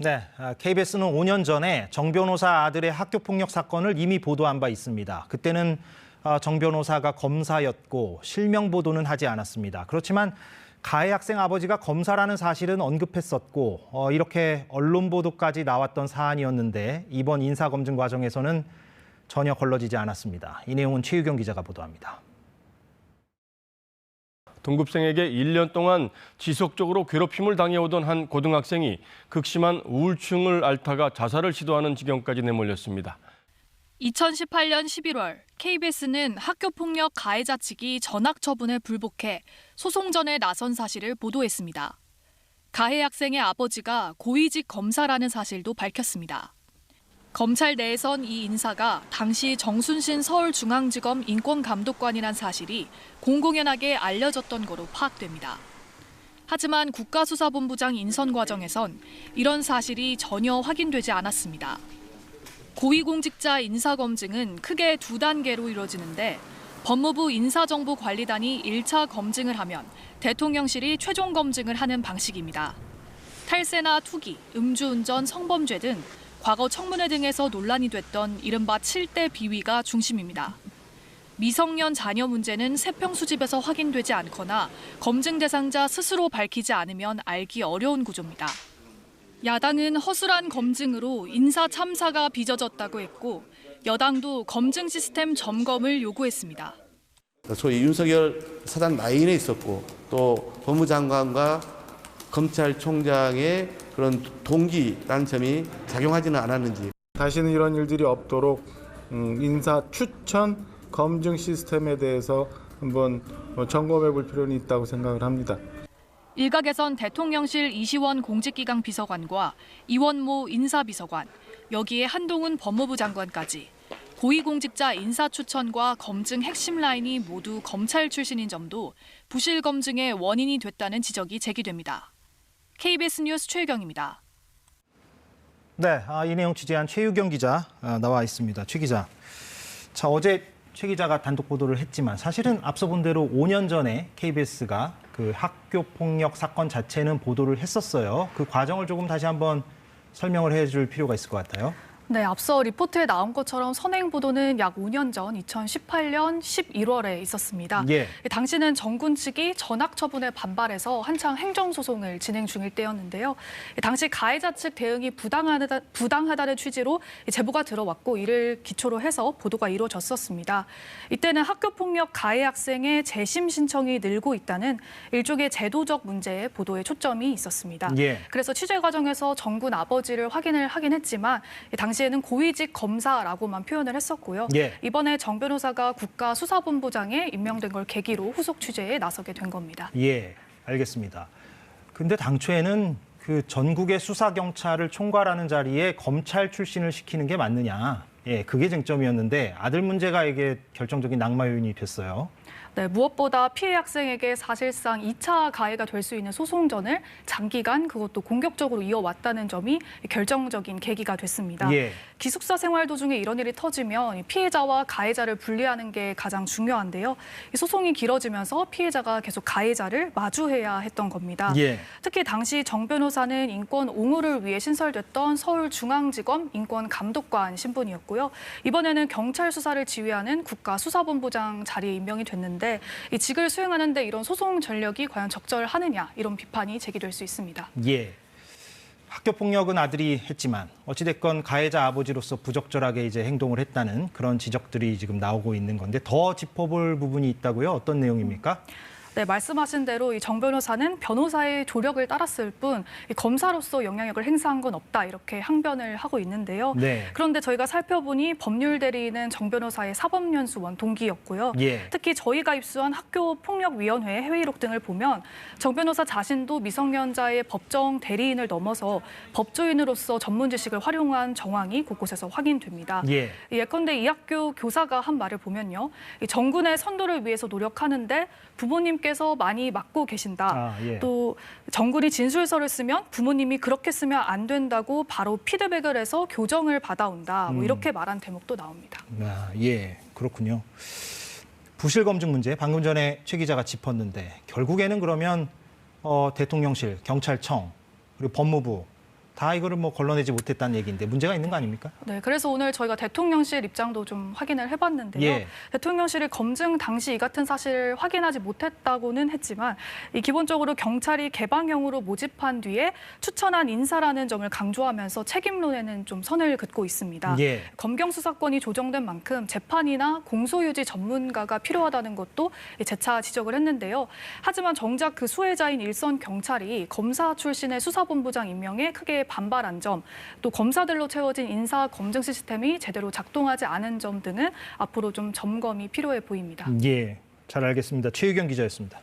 네, KBS는 5년 전에 정 변호사 아들의 학교폭력 사건을 이미 보도한 바 있습니다. 그때는 정 변호사가 검사였고 실명 보도는 하지 않았습니다. 그렇지만 가해 학생 아버지가 검사라는 사실은 언급했었고 이렇게 언론 보도까지 나왔던 사안이었는데 이번 인사검증 과정에서는 전혀 걸러지지 않았습니다. 이 내용은 최유경 기자가 보도합니다. 동급생에게 1년 동안 지속적으로 괴롭힘을 당해오던 한 고등학생이 극심한 우울증을 앓다가 자살을 시도하는 지경까지 내몰렸습니다. 2018년 11월 KBS는 학교폭력 가해자 측이 전학 처분에 불복해 소송전에 나선 사실을 보도했습니다. 가해 학생의 아버지가 고위직 검사라는 사실도 밝혔습니다. 검찰 내에선 이 인사가 당시 정순신 서울중앙지검 인권감독관이란 사실이 공공연하게 알려졌던 거로 파악됩니다. 하지만 국가수사본부장 인선 과정에선 이런 사실이 전혀 확인되지 않았습니다. 고위공직자 인사검증은 크게 두 단계로 이루어지는데 법무부 인사정보관리단이 1차 검증을 하면 대통령실이 최종 검증을 하는 방식입니다. 탈세나 투기, 음주운전, 성범죄 등 과거 청문회 등에서 논란이 됐던 이른바 7대 비위가 중심입니다. 미성년 자녀 문제는 세평 수집에서 확인되지 않거나 검증 대상자 스스로 밝히지 않으면 알기 어려운 구조입니다. 야당은 허술한 검증으로 인사 참사가 빚어졌다고 했고 여당도 검증 시스템 점검을 요구했습니다. 소위 윤석열 사단 라인에 있었고 또 법무장관과 검찰총장의 그런 동기라는 점이 작용하지는 않았는지. 다시는 이런 일들이 없도록 인사 추천 검증 시스템에 대해서 한번 점검해 볼 필요는 있다고 생각을 합니다. 일각에선 대통령실 이시원 공직기강 비서관과 이원모 인사비서관, 여기에 한동훈 법무부 장관까지 고위공직자 인사 추천과 검증 핵심 라인이 모두 검찰 출신인 점도 부실 검증의 원인이 됐다는 지적이 제기됩니다. KBS 뉴스 최유경입니다. 네, 이 내용 취재한 최유경 기자 나와 있습니다. 최 기자. 자, 어제 최 기자가 단독 보도를 했지만 사실은 앞서 본 대로 5년 전에 KBS가 그 학교 폭력 사건 자체는 보도를 했었어요. 그 과정을 조금 다시 한번 설명을 해줄 필요가 있을 것 같아요. 네, 앞서 리포트에 나온 것처럼 선행 보도는 약 5년 전 2018년 11월에 있었습니다. 예. 당시는 정군 측이 전학 처분에 반발해서 한창 행정소송을 진행 중일 때였는데요. 당시 가해자 측 대응이 부당하다는 취지로 제보가 들어왔고 이를 기초로 해서 보도가 이루어졌었습니다. 이때는 학교폭력 가해 학생의 재심 신청이 늘고 있다는 일종의 제도적 문제에 보도에 초점이 있었습니다. 예. 그래서 취재 과정에서 정군 아버지를 확인을 하긴 했지만 당시에는 고위직 검사라고만 표현을 했었고요. 예. 이번에 정 변호사가 국가수사본부장에 임명된 걸 계기로 후속 취재에 나서게 된 겁니다. 예, 알겠습니다. 근데 당초에는 그 전국의 수사경찰을 총괄하는 자리에 검찰 출신을 시키는 게 맞느냐. 예, 그게 쟁점이었는데 아들 문제가 이게 결정적인 낙마 요인이 됐어요. 네, 무엇보다 피해 학생에게 사실상 2차 가해가 될 수 있는 소송전을 장기간 그것도 공격적으로 이어왔다는 점이 결정적인 계기가 됐습니다. 예. 기숙사 생활 도중에 이런 일이 터지면 피해자와 가해자를 분리하는 게 가장 중요한데요. 이 소송이 길어지면서 피해자가 계속 가해자를 마주해야 했던 겁니다. 예. 특히 당시 정 변호사는 인권 옹호를 위해 신설됐던 서울중앙지검 인권감독관 신분이었고요. 이번에는 경찰 수사를 지휘하는 국가수사본부장 자리에 임명이 됐는데 이 직을 수행하는 데 이런 소송 전력이 과연 적절하느냐 이런 비판이 제기될 수 있습니다. 예. 학교 폭력은 아들이 했지만 어찌됐건 가해자 아버지로서 부적절하게 이제 행동을 했다는 그런 지적들이 지금 나오고 있는 건데 더 짚어볼 부분이 있다고요? 어떤 내용입니까? 네, 말씀하신 대로 이 정 변호사는 변호사의 조력을 따랐을 뿐 검사로서 영향력을 행사한 건 없다 이렇게 항변을 하고 있는데요. 네. 그런데 저희가 살펴보니 법률 대리인은 정 변호사의 사법연수원 동기였고요. 예. 특히 저희가 입수한 학교폭력위원회 회의록 등을 보면 정 변호사 자신도 미성년자의 법정 대리인을 넘어서 법조인으로서 전문 지식을 활용한 정황이 곳곳에서 확인됩니다. 예. 예컨대 이 학교 교사가 한 말을 보면요. 이 정군의 선도를 위해서 노력하는데 부모님께서 많이 맡고 계신다. 예. 또 정군이 진술서를 쓰면 부모님이 그렇게 쓰면 안 된다고 바로 피드백을 해서 교정을 받아온다. 뭐 이렇게 말한 대목도 나옵니다. 예, 그렇군요. 부실 검증 문제 방금 전에 최 기자가 짚었는데 결국에는 그러면 대통령실, 경찰청, 그리고 법무부 다 이거를 뭐 걸러내지 못했다는 얘기인데 문제가 있는 거 아닙니까? 네, 그래서 오늘 저희가 대통령실 입장도 좀 확인을 해봤는데요. 예. 대통령실이 검증 당시 이 같은 사실을 확인하지 못했다고는 했지만 이 기본적으로 경찰이 개방형으로 모집한 뒤에 추천한 인사라는 점을 강조하면서 책임론에는 좀 선을 긋고 있습니다. 예. 검경 수사권이 조정된 만큼 재판이나 공소유지 전문가가 필요하다는 것도 재차 지적을 했는데요. 하지만 정작 그 수혜자인 일선 경찰이 검사 출신의 수사본부장 임명에 크게 반발한 점, 또 검사들로 채워진 인사 검증 시스템이 제대로 작동하지 않은 점 등은 앞으로 좀 점검이 필요해 보입니다. 예, 잘 알겠습니다. 최유경 기자였습니다.